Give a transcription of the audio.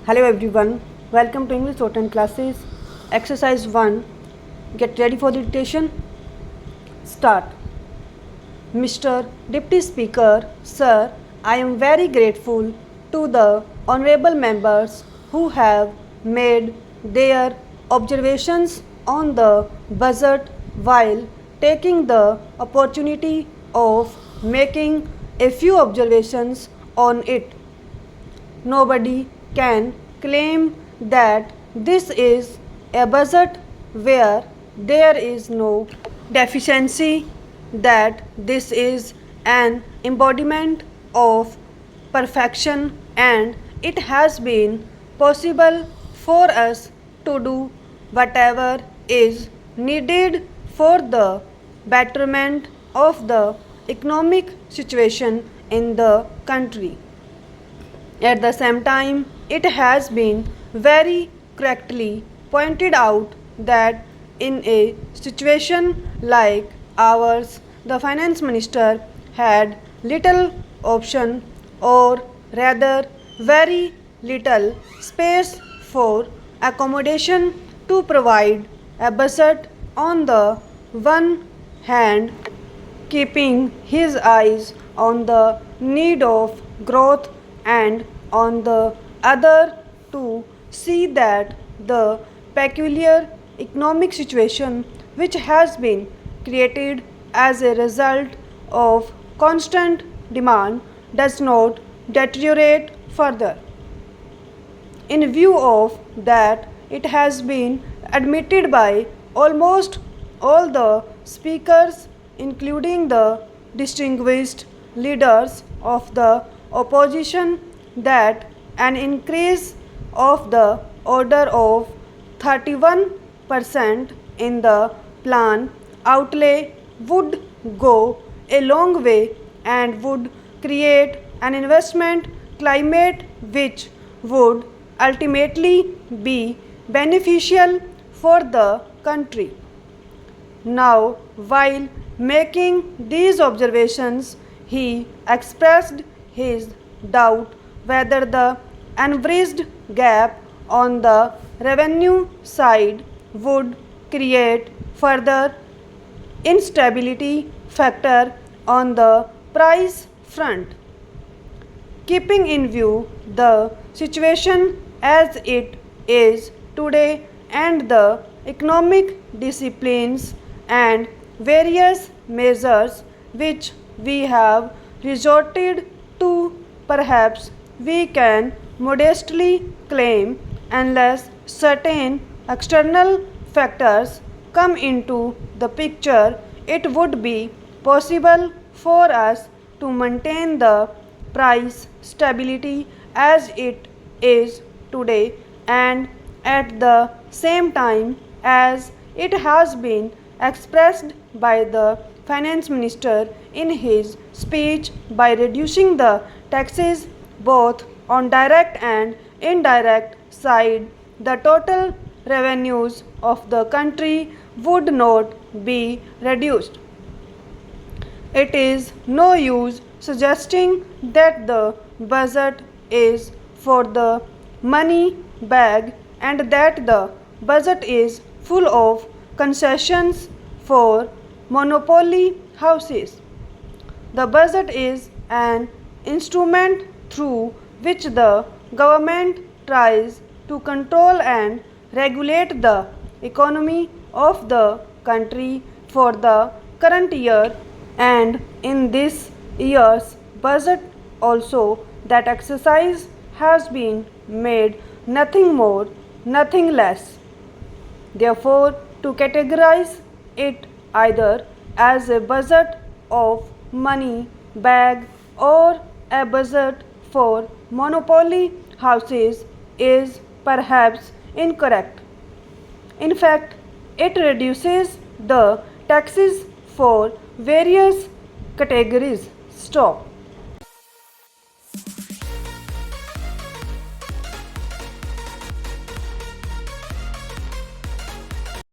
Hello everyone, welcome to English Shorthand classes. Exercise 1. Get ready for the dictation. Start. Mr. Deputy Speaker, Sir, I am very grateful to the honorable members who have made their observations on the budget while taking the opportunity of making a few observations on it. Nobody can claim that this is a budget where there is no deficiency, that this is an embodiment of perfection, and it has been possible for us to do whatever is needed for the betterment of the economic situation in the country. At the same time, it has been very correctly pointed out that in a situation like ours, the finance minister had little option, or rather very little space for accommodation to provide a budget on the one hand, keeping his eyes on the need of growth, and on the other to see that the peculiar economic situation which has been created as a result of constant demand does not deteriorate further. In view of that, it has been admitted by almost all the speakers, including the distinguished leaders of the opposition, that an increase of the order of 31% in the plan outlay would go a long way and would create an investment climate which would ultimately be beneficial for the country. Now, while making these observations, he expressed his doubt whether the unbridged gap on the revenue side would create further instability factor on the price front. Keeping in view the situation as it is today and the economic disciplines and various measures which we have resorted to, perhaps we can modestly claim, unless certain external factors come into the picture, it would be possible for us to maintain the price stability as it is today, and at the same time as it has been expressed by the finance minister in his speech, by reducing the taxes both on direct and indirect side, the total revenues of the country would not be reduced. It is no use suggesting that the budget is for the money bag and that the budget is full of concessions for monopoly houses. The budget is an instrument through which the government tries to control and regulate the economy of the country for the current year, and in this year's budget also that exercise has been made nothing more, nothing less. Therefore, to categorize it either as a budget of money bag or a budget for monopoly houses is perhaps incorrect. In fact, it reduces the taxes for various categories. Stop.